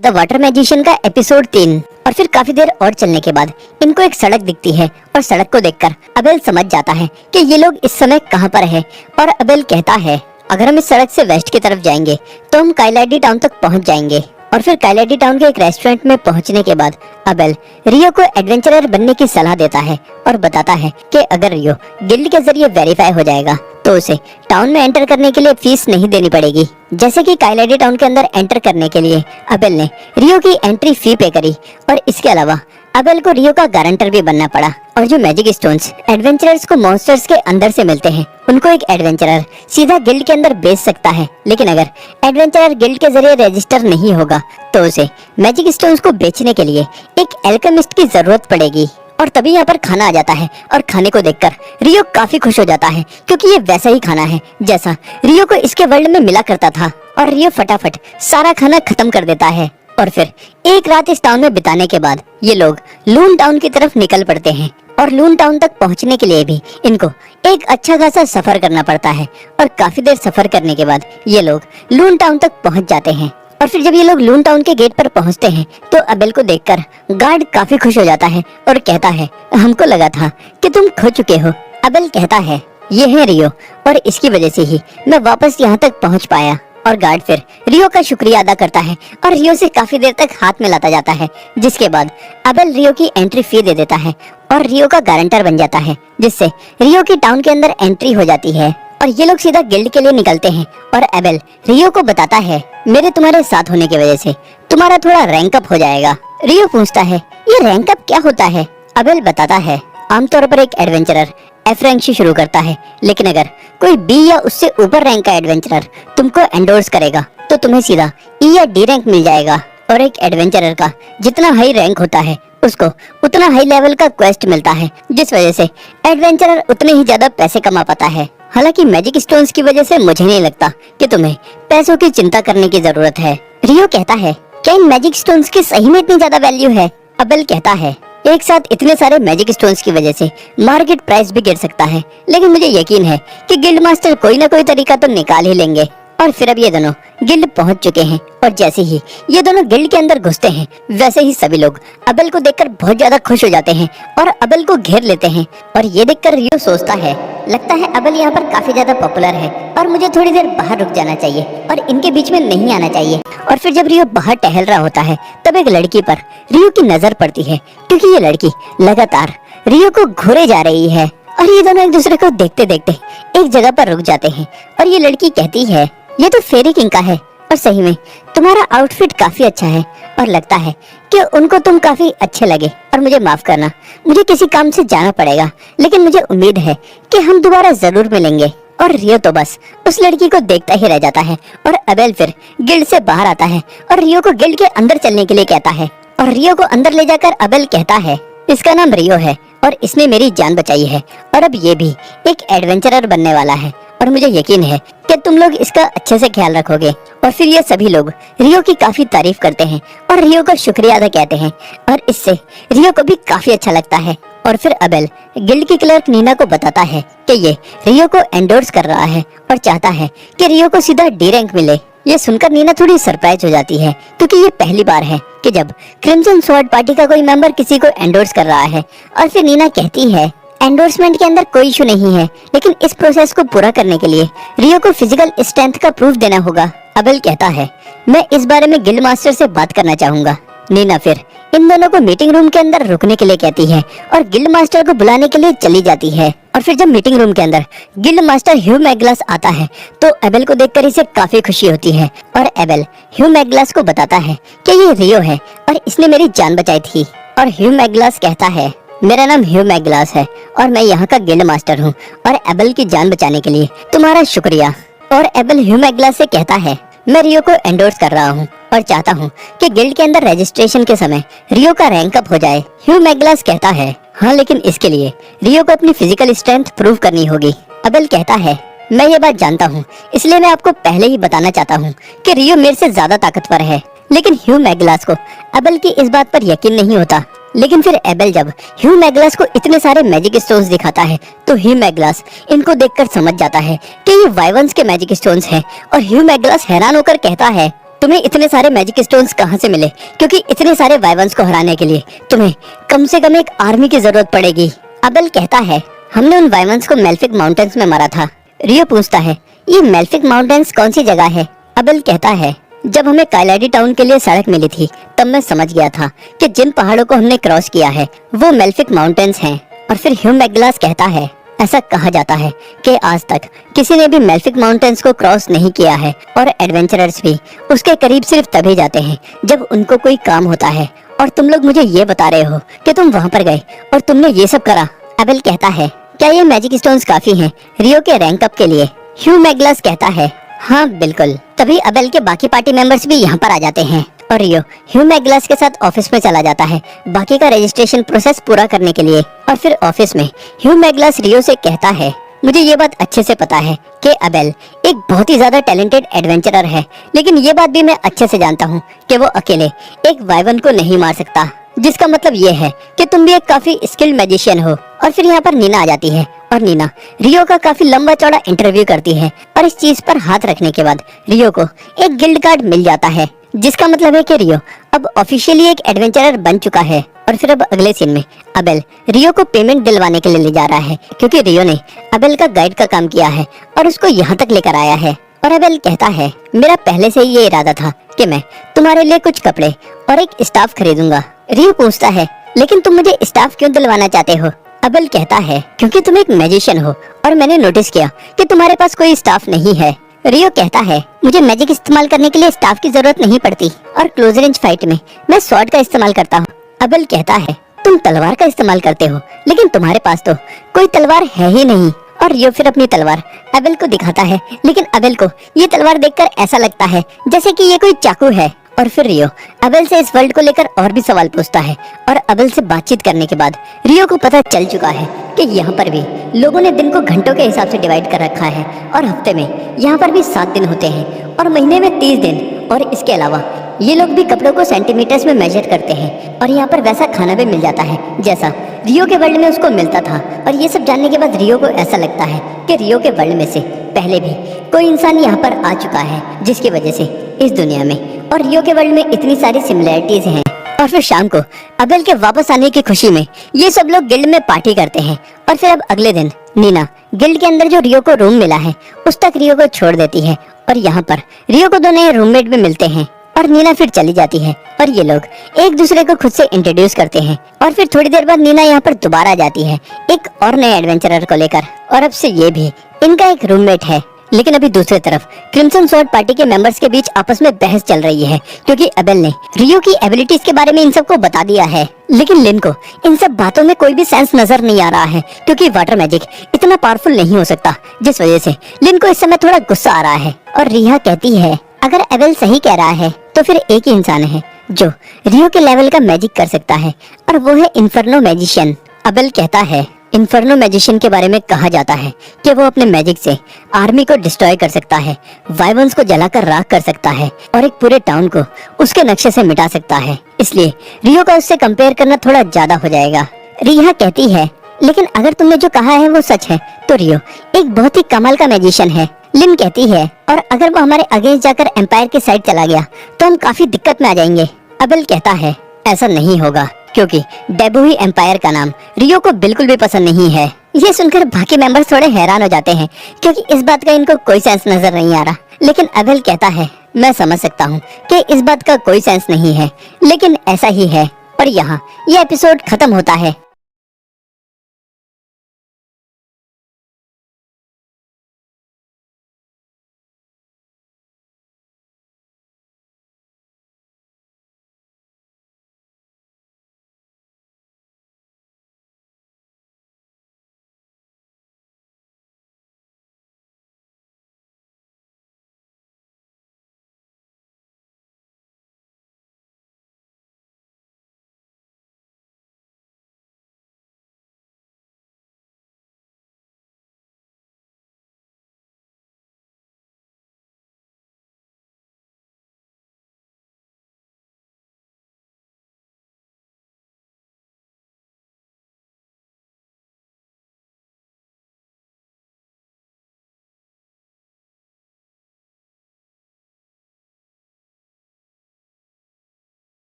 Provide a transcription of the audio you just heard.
The water magician का episode 3। और फिर काफी देर और चलने के बाद इनको एक सड़क दिखती है और सड़क को देखकर अबेल समझ जाता है कि ये लोग इस समय कहाँ पर है। और अबेल कहता है अगर हम इस सड़क से वेस्ट की तरफ जाएंगे तो हम काइलाडी टाउन तक पहुँच जाएंगे। और फिर काइलाडी टाउन के एक रेस्टोरेंट में पहुंचने के बाद अबेल रियो को एडवेंचरर बनने की सलाह देता है और बताता है कि अगर रियो गिल्ड के जरिए वेरीफाई हो जाएगा तो उसे टाउन में एंटर करने के लिए फीस नहीं देनी पड़ेगी। जैसे कि काइलाडी टाउन के अंदर एंटर करने के लिए अबेल ने रियो की एंट्री फी पे करी और इसके अलावा अबेल को रियो का गारंटर भी बनना पड़ा। और जो मैजिक स्टोन्स एडवेंचरर्स को मॉन्स्टर्स के अंदर से मिलते हैं उनको एक एडवेंचरर सीधा गिल्ड के अंदर बेच सकता है, लेकिन अगर एडवेंचरर गिल्ड के जरिए रजिस्टर नहीं होगा तो उसे मैजिक स्टोन्स को बेचने के लिए एक एल्केमिस्ट की जरूरत पड़ेगी। और तभी यहाँ पर खाना आ जाता है और खाने को देखकर रियो काफी खुश हो जाता है क्योंकि ये वैसा ही खाना है जैसा रियो को इसके वर्ल्ड में मिला करता था। और रियो फटाफट सारा खाना खत्म कर देता है। और फिर एक रात इस टाउन में बिताने के बाद ये लोग लून टाउन की तरफ निकल पड़ते हैं। और लून टाउन तक पहुंचने के लिए भी इनको एक अच्छा खासा सफर करना पड़ता है। और काफी देर सफर करने के बाद ये लोग लून टाउन तक पहुंच जाते हैं। और फिर जब ये लोग लून टाउन के गेट पर पहुंचते हैं तो अबेल को देखकर गार्ड काफी खुश हो जाता है और कहता है हमको लगा था कि तुम खो चुके हो। अबेल कहता है ये है रियो और इसकी वजह से ही मैं वापस यहाँ तक पहुँच पाया। और गार्ड फिर रियो का शुक्रिया अदा करता है और रियो से काफी देर तक हाथ मिलाता जाता है, जिसके बाद अबेल रियो की एंट्री फी दे देता है और रियो का गारंटर बन जाता है, जिससे रियो की टाउन के अंदर एंट्री हो जाती है। और ये लोग सीधा गिल्ड के लिए निकलते हैं और अबेल रियो को बताता है मेरे तुम्हारे साथ होने की वजह से तुम्हारा थोड़ा रैंक अप हो जाएगा। रियो पूछता है ये रैंक अप क्या होता है? अबेल बताता है आमतौर पर एक एडवेंचरर एफ रैंक से शुरू करता है, लेकिन अगर कोई बी या उससे ऊपर रैंक का एडवेंचरर तुमको एंडोर्स करेगा तो तुम्हें सीधा ई या डी रैंक मिल जाएगा। और एक एडवेंचरर का जितना हाई रैंक होता है उसको उतना हाई लेवल का क्वेस्ट मिलता है, जिस वजह से एडवेंचरर उतने ही ज्यादा पैसे कमा पाता है। हालांकि मैजिक स्टोन्स की वजह से मुझे नहीं लगता कि तुम्हें पैसों की चिंता करने की जरूरत है। रियो कहता है क्या इन मैजिक स्टोन्स की सही में इतनी ज्यादा वैल्यू है? अबेल कहता है एक साथ इतने सारे मैजिक स्टोन्स की वजह से मार्केट प्राइस भी गिर सकता है, लेकिन मुझे यकीन है कि गिल्ड मास्टर कोई ना कोई तरीका तो निकाल ही लेंगे। और फिर अब ये दोनों गिल्ड पहुंच चुके हैं और जैसे ही ये दोनों गिल्ड के अंदर घुसते हैं वैसे ही सभी लोग अबेल को देखकर बहुत ज्यादा खुश हो जाते हैं और अबेल को घेर लेते हैं। और ये देखकर रियो सोचता है लगता है अबेल यहाँ पर काफी ज्यादा पॉपुलर है और मुझे थोड़ी देर बाहर रुक जाना चाहिए और इनके बीच में नहीं आना चाहिए। और फिर जब रियो बाहर टहल रहा होता है तब एक लड़की पर रियो की नजर पड़ती है, क्योंकि ये लड़की लगातार रियो को घूरे जा रही है। और ये दोनों एक दूसरे को देखते देखते एक जगह पर रुक जाते हैं और ये लड़की कहती है ये तो फेरी किंग का है और सही में तुम्हारा आउटफिट काफी अच्छा है और लगता है कि उनको तुम काफी अच्छे लगे। और मुझे माफ करना, मुझे किसी काम से जाना पड़ेगा, लेकिन मुझे उम्मीद है कि हम दोबारा जरूर मिलेंगे। और रियो तो बस उस लड़की को देखता ही रह जाता है। और अबेल फिर गिल्ड से बाहर आता है और रियो को गिल्ड के अंदर चलने के लिए कहता है। और रियो को अंदर ले जाकर अबेल कहता है इसका नाम रियो है और इसने मेरी जान बचाई है और अब ये भी एक एडवेंचरर बनने वाला है और मुझे यकीन है कि तुम लोग इसका अच्छे से ख्याल रखोगे। और फिर ये सभी लोग रियो की काफी तारीफ करते हैं और रियो को शुक्रिया अदा कहते हैं और इससे रियो को भी काफी अच्छा लगता है। और फिर अबेल गिल्ड की क्लर्क नीना को बताता है कि ये रियो को एंडोर्स कर रहा है और चाहता है कि रियो को सीधा डी रैंक मिले। ये सुनकर नीना थोड़ी सरप्राइज हो जाती है क्योंकि ये पहली बार है कि जब क्रिम्सन स्वॉर्ड पार्टी का कोई मेंबर किसी को एंडोर्स कर रहा है। और फिर नीना कहती है एंडोर्समेंट के अंदर कोई इशू नहीं है, लेकिन इस प्रोसेस को पूरा करने के लिए रियो को फिजिकल स्ट्रेंथ का प्रूफ देना होगा। अबेल कहता है मैं इस बारे में गिल्ड मास्टर से बात करना चाहूंगा। नीना फिर इन दोनों को मीटिंग रूम के अंदर रुकने के लिए कहती है और गिल्ड मास्टर को बुलाने के लिए चली जाती है। और फिर जब मीटिंग रूम के अंदर गिल्ड मास्टर ह्यू मैगलास आता है तो अबेल को देखकर इसे काफी खुशी होती है। और अबेल ह्यू मैगलास को बताता है कि ये रियो है और इसने मेरी जान बचाई थी। और ह्यू मैगलास कहता है मेरा नाम ह्यू मैगलास है और मैं यहाँ का गिल्ड मास्टर हूँ और अबेल की जान बचाने के लिए तुम्हारा शुक्रिया। और अबेल ह्यू मैगलास से कहता है मैं रियो को एंडोर्स कर रहा हूँ और चाहता हूँ कि गिल्ड के अंदर रजिस्ट्रेशन के समय रियो का रैंक अप हो जाए। ह्यू मैगलास कहता है हाँ, लेकिन इसके लिए रियो को अपनी फिजिकल स्ट्रेंथ प्रूव करनी होगी। अबेल कहता है मैं ये बात जानता हूँ, इसलिए मैं आपको पहले ही बताना चाहता हूँ कि रियो मेरे से ज्यादा ताकतवर है। लेकिन ह्यू मैगलास को अबेल की इस बात पर यकीन नहीं होता। लेकिन फिर अबेल जब ह्यू मैगलास को इतने सारे मैजिक स्टोन्स दिखाता है तो ह्यू मैगलास इनको देखकर समझ जाता है कि ये वाइवन्स के मैजिक स्टोन्स हैं। और ह्यू मैगलास हैरान होकर कहता है तुम्हें इतने सारे मैजिक स्टोन्स कहाँ से मिले? क्योंकि इतने सारे वाइवर्न्स को हराने के लिए तुम्हें कम से कम एक आर्मी की जरूरत पड़ेगी। अबेल कहता है, हमने उन वाइवर्न्स को मेल्फिक माउंटेन्स में मारा था। रियो पूछता है, ये मेल्फिक माउंटेन्स कौन सी जगह है? अबेल कहता है, जब हमें काइलाडी टाउन के लिए सड़क मिली थी तब मैं समझ गया था कि जिन पहाड़ों को हमने क्रॉस किया है वो मेल्फिक माउंटेन्स हैं। और फिर ह्यू मैगलास कहता है, ऐसा कहा जाता है कि आज तक किसी ने भी मेल्फिक माउंटेन्स को क्रॉस नहीं किया है और एडवेंचरर्स भी उसके करीब सिर्फ तभी जाते हैं जब उनको कोई काम होता है। और तुम लोग मुझे ये बता रहे हो कि तुम वहाँ पर गए और तुमने ये सब करा? अबेल कहता है, क्या ये मैजिक स्टोन्स काफी हैं रियो के रैंक अप के लिए? ह्यू मैगलास कहता है, हाँ बिल्कुल। तभी अबेल के बाकी पार्टी मेंबर्स भी यहाँ पर आ जाते हैं और रियो ह्यू मैगलास के साथ ऑफिस में चला जाता है बाकी का रजिस्ट्रेशन प्रोसेस पूरा करने के लिए। और फिर ऑफिस में ह्यू मैगलास रियो से कहता है, मुझे ये बात अच्छे से पता है कि अबेल एक बहुत ही ज्यादा टैलेंटेड एडवेंचरर है, लेकिन ये बात भी मैं अच्छे से जानता हूँ कि वो अकेले एक वाइवर्न को नहीं मार सकता, जिसका मतलब ये है कि तुम भी एक काफी स्किल्ड मैजिशियन हो। और फिर यहाँ पर नीना आ जाती है और नीना रियो का काफी लंबा चौड़ा इंटरव्यू करती है और इस चीज पर हाथ रखने के बाद रियो को एक गिल्ड कार्ड मिल जाता है, जिसका मतलब है कि रियो अब ऑफिशियली एक एडवेंचरर बन चुका है। और फिर अब अगले सीन में अबेल रियो को पेमेंट दिलवाने के लिए ले जा रहा है क्योंकि रियो ने अबेल का गाइड का काम किया है और उसको यहाँ तक लेकर आया है। और अबेल कहता है, मेरा पहले से ही ये इरादा था कि मैं तुम्हारे लिए कुछ कपड़े और एक स्टाफ खरीदूंगा। रियो पूछता है, लेकिन तुम मुझे स्टाफ क्यों दिलवाना चाहते हो? अबेल कहता है, क्योंकि तुम एक मैजिशियन हो और मैंने नोटिस किया कि तुम्हारे पास कोई स्टाफ नहीं है। रियो कहता है, मुझे मैजिक इस्तेमाल करने के लिए स्टाफ की जरूरत नहीं पड़ती और क्लोज रेंज फाइट में मैं स्वॉर्ड का इस्तेमाल करता हूँ। अबेल कहता है, तुम तलवार का इस्तेमाल करते हो लेकिन तुम्हारे पास तो कोई तलवार है ही नहीं। और रियो फिर अपनी तलवार अबेल को दिखाता है, लेकिन अबेल को ये तलवार देखकर ऐसा लगता है जैसे कि ये कोई चाकू है। और फिर रियो अबेल से इस वर्ल्ड को लेकर और भी सवाल पूछता है और अबेल से बातचीत करने के बाद रियो को पता चल चुका है कि यहाँ पर भी लोगों ने दिन को घंटों के हिसाब से डिवाइड कर रखा है और हफ्ते में यहाँ पर भी 7 दिन होते हैं और महीने में 30 दिन। और इसके अलावा ये लोग भी कपड़ों को सेंटीमीटर्स में मेजर करते हैं और यहाँ पर वैसा खाना भी मिल जाता है जैसा रियो के वर्ल्ड में उसको मिलता था। और ये सब जानने के बाद रियो को ऐसा लगता है कि रियो के वर्ल्ड में से पहले भी कोई इंसान यहाँ पर आ चुका है, जिसकी वजह से इस दुनिया में और रियो के वर्ल्ड में इतनी सारी सिमिलैरिटीज हैं। और फिर शाम को अबेल के वापस आने की खुशी में ये सब लोग गिल्ड में पार्टी करते हैं। और फिर अब अगले दिन नीना गिल्ड के अंदर जो रियो को रूम मिला है उस तक रियो को छोड़ देती है और यहाँ पर रियो को 2 नए रूममेट भी मिलते हैं और नीना फिर चली जाती है और ये लोग एक दूसरे को खुद से इंट्रोड्यूस करते हैं। और फिर थोड़ी देर बाद नीना यहाँ पर दोबारा जाती है एक और नए एडवेंचरर को लेकर और अब से ये भी इनका एक रूममेट है। लेकिन अभी दूसरी तरफ क्रिम्सन स्वॉर्ड पार्टी के मेंबर्स के बीच आपस में बहस चल रही है क्योंकि अबेल ने रियो की एबिलिटीज के बारे में इन सबको बता दिया है, लेकिन लिन को इन सब बातों में कोई भी सेंस नजर नहीं आ रहा है क्योंकि वाटर मैजिक इतना पावरफुल नहीं हो सकता, जिस वजह से लिन को इस समय थोड़ा गुस्सा आ रहा है। और रिया कहती है, अगर अबेल सही कह रहा है तो फिर एक ही इंसान है जो रियो के लेवल का मैजिक कर सकता है और वो है इन्फर्नो मैजिशियन। अबेल कहता है, इन्फर्नो मैजिशियन के बारे में कहा जाता है कि वो अपने मैजिक से आर्मी को डिस्ट्रॉय कर सकता है, वाइवर्न्स को जलाकर राख कर सकता है और एक पूरे टाउन को उसके नक्शे से मिटा सकता है। इसलिए रियो का उससे कंपेयर करना थोड़ा ज्यादा हो जाएगा। रिया कहती है, लेकिन अगर तुमने जो कहा है वो सच है तो रियो एक बहुत ही कमाल का मैजिशियन है। लिन कहती है, और अगर वो हमारे अगेंस्ट जाकर एम्पायर की साइड चला गया तो हम काफी दिक्कत में आ जाएंगे। अबेल कहता है, ऐसा नहीं होगा क्योंकि डेबुही एम्पायर का नाम रियो को बिल्कुल भी पसंद नहीं है। ये सुनकर बाकी मेंबर्स थोड़े हैरान हो जाते हैं क्योंकि इस बात का इनको कोई सेंस नजर नहीं आ रहा। लेकिन अबेल कहता है, मैं समझ सकता हूँ कि इस बात का कोई सेंस नहीं है, लेकिन ऐसा ही है। और यहाँ ये एपिसोड खत्म होता है।